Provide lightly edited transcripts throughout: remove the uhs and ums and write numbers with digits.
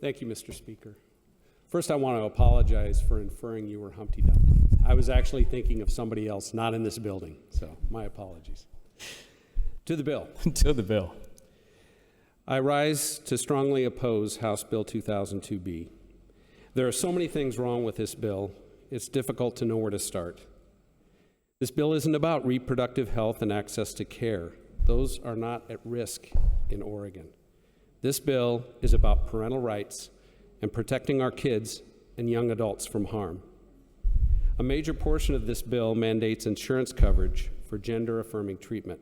Thank you, Mr. Speaker. First, I want to apologize for inferring you were Humpty Dumpty. I was actually thinking of somebody else, not in this building, so my apologies. To the bill. To the bill. I rise to strongly oppose House Bill 2002B. There are so many things wrong with this bill, it's difficult to know where to start. This bill isn't about reproductive health and access to care. Those are not at risk in Oregon. This bill is about parental rights and protecting our kids and young adults from harm. A major portion of this bill mandates insurance coverage for gender-affirming treatment.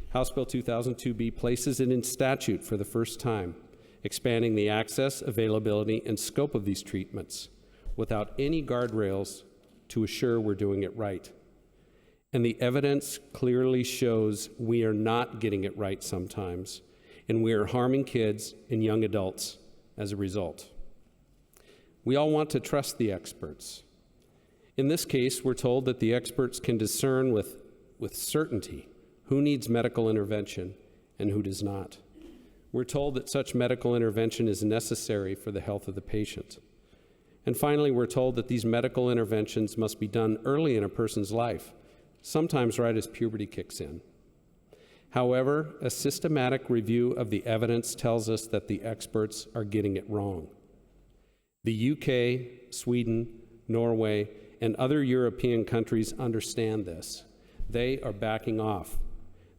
House Bill 2002B places it in statute for the first time, expanding the access, availability, and scope of these treatments without any guardrails to assure we're doing it right. And the evidence clearly shows we are not getting it right sometimes, and we are harming kids and young adults as a result. We all want to trust the experts. In this case, we're told that the experts can discern with certainty who needs medical intervention and who does not. We're told that such medical intervention is necessary for the health of the patient. And finally, we're told that these medical interventions must be done early in a person's life, sometimes right as puberty kicks in. However, a systematic review of the evidence tells us that the experts are getting it wrong. The UK, Sweden, Norway, and other European countries understand this. They are backing off.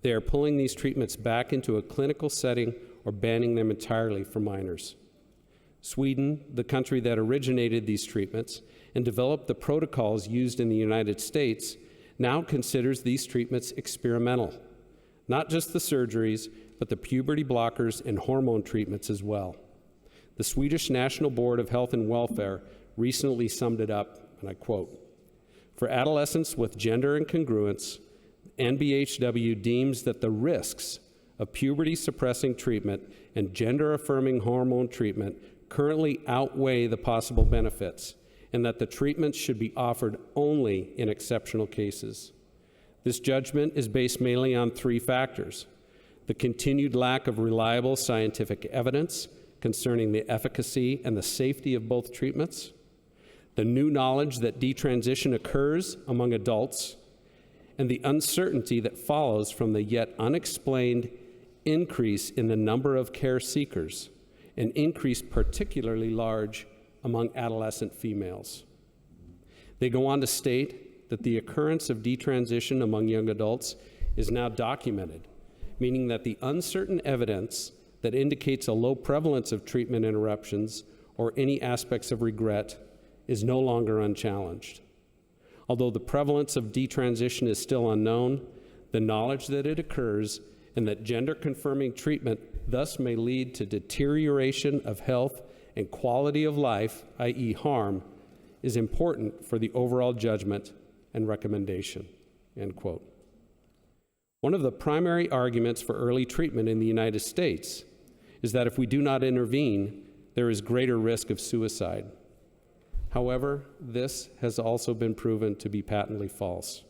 They are pulling these treatments back into a clinical setting or banning them entirely for minors. Sweden, the country that originated these treatments and developed the protocols used in the United States, now considers these treatments experimental. Not just the surgeries, but the puberty blockers and hormone treatments as well. The Swedish National Board of Health and Welfare recently summed it up, and I quote, "For adolescents with gender incongruence, NBHW deems that the risks of puberty-suppressing treatment and gender-affirming hormone treatment currently outweigh the possible benefits, and that the treatments should be offered only in exceptional cases. This judgment is based mainly on three factors: the continued lack of reliable scientific evidence concerning the efficacy and the safety of both treatments, the new knowledge that detransition occurs among adults, and the uncertainty that follows from the yet unexplained increase in the number of care seekers, an increase particularly large among adolescent females." They go on to state that the occurrence of detransition among young adults is now documented, meaning that the uncertain evidence that indicates a low prevalence of treatment interruptions or any aspects of regret is no longer unchallenged. Although the prevalence of detransition is still unknown, the knowledge that it occurs and that gender-confirming treatment thus may lead to deterioration of health and quality of life, i.e. harm, is important for the overall judgment and recommendation, end quote. One of the primary arguments for early treatment in the United States is that if we do not intervene, there is greater risk of suicide. However, this has also been proven to be patently false.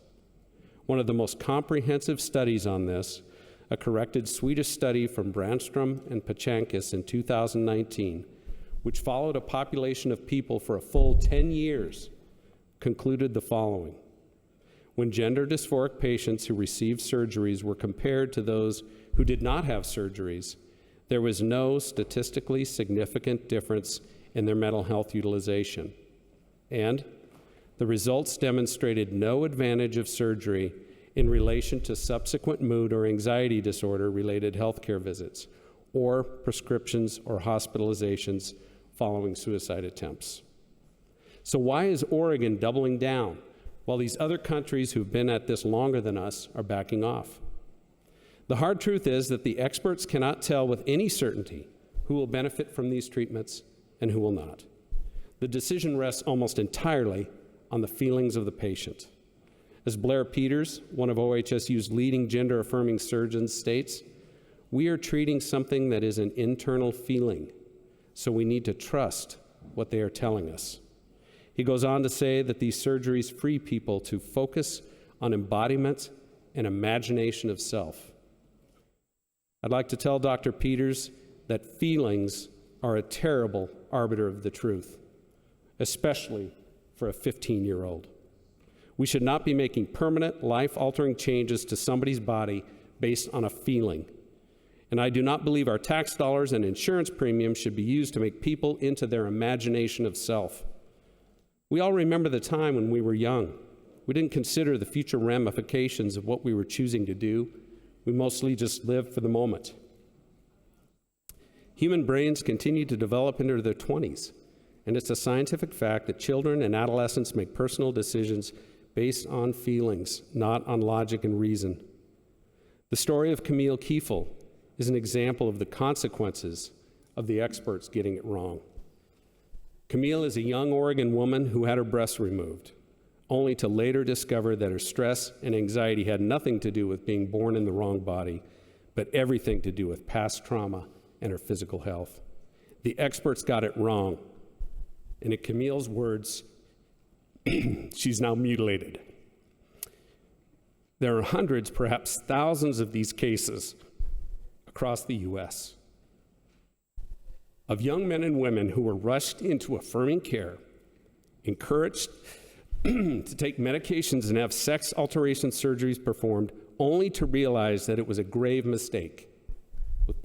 One of the most comprehensive studies on this, a corrected Swedish study from Brandström and Pachankis in 2019, which followed a population of people for a full 10 years, concluded the following: when gender dysphoric patients who received surgeries were compared to those who did not have surgeries, there was no statistically significant difference in their mental health utilization. And the results demonstrated no advantage of surgery in relation to subsequent mood or anxiety disorder-related healthcare visits, or prescriptions or hospitalizations following suicide attempts. So why is Oregon doubling down while these other countries who've been at this longer than us are backing off? The hard truth is that the experts cannot tell with any certainty who will benefit from these treatments and who will not. The decision rests almost entirely on the feelings of the patient. As Blair Peters, one of OHSU's leading gender-affirming surgeons, states, "We are treating something that is an internal feeling, so we need to trust what they are telling us." He goes on to say that these surgeries free people to focus on embodiment and imagination of self. I'd like to tell Dr. Peters that feelings are a terrible arbiter of the truth, especially for a 15-year-old. We should not be making permanent, life-altering changes to somebody's body based on a feeling. And I do not believe our tax dollars and insurance premiums should be used to make people into their imagination of self. We all remember the time when we were young. We didn't consider the future ramifications of what we were choosing to do. We mostly just lived for the moment. Human brains continue to develop into their 20s, and it's a scientific fact that children and adolescents make personal decisions based on feelings, not on logic and reason. The story of Camille Kiefel is an example of the consequences of the experts getting it wrong. Camille is a young Oregon woman who had her breasts removed, only to later discover that her stress and anxiety had nothing to do with being born in the wrong body, but everything to do with past trauma and her physical health. The experts got it wrong, and in Camille's words, she's now mutilated. There are hundreds, perhaps thousands of these cases across the U.S. of young men and women who were rushed into affirming care, encouraged to take medications and have sex alteration surgeries performed, only to realize that it was a grave mistake with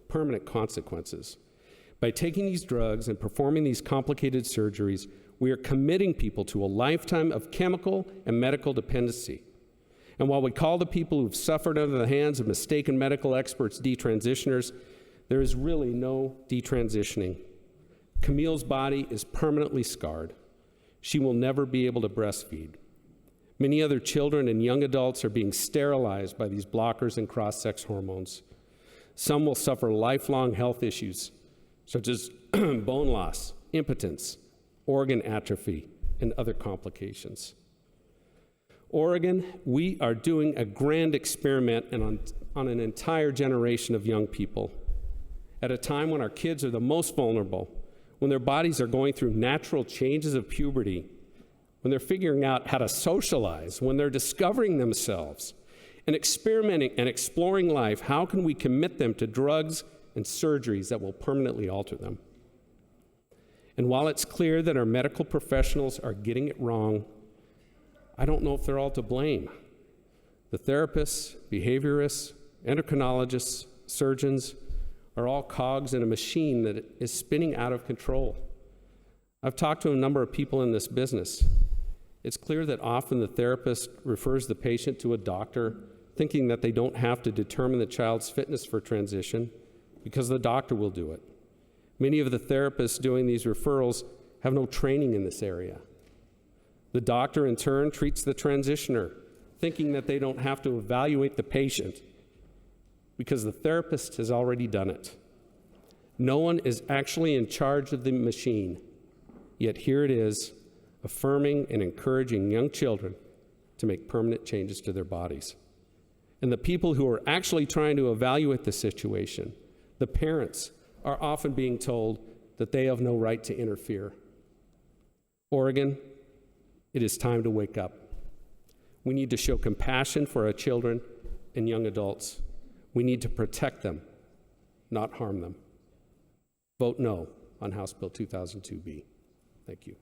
permanent consequences. By taking these drugs and performing these complicated surgeries, we are committing people to a lifetime of chemical and medical dependency. And while we call the people who've suffered under the hands of mistaken medical experts detransitioners, there is really no detransitioning. Camille's body is permanently scarred. She will never be able to breastfeed. Many other children and young adults are being sterilized by these blockers and cross-sex hormones. Some will suffer lifelong health issues, such as bone loss, impotence, organ atrophy, and other complications. Oregon, we are doing a grand experiment on an entire generation of young people at a time when our kids are the most vulnerable, when their bodies are going through natural changes of puberty, when they're figuring out how to socialize, when they're discovering themselves and experimenting and exploring life. How can we commit them to drugs and surgeries that will permanently alter them? And while it's clear that our medical professionals are getting it wrong, I don't know if they're all to blame. The therapists, behaviorists, endocrinologists, surgeons are all cogs in a machine that is spinning out of control. I've talked to a number of people in this business. It's clear that often the therapist refers the patient to a doctor, thinking that they don't have to determine the child's fitness for transition because the doctor will do it. Many of the therapists doing these referrals have no training in this area. The doctor, in turn, treats the transitioner, thinking that they don't have to evaluate the patient because the therapist has already done it. No one is actually in charge of the machine, yet here it is, affirming and encouraging young children to make permanent changes to their bodies. And the people who are actually trying to evaluate the situation, the parents, are often being told that they have no right to interfere. Oregon, it is time to wake up. We need to show compassion for our children and young adults. We need to protect them, not harm them. Vote no on House Bill 2002B. Thank you.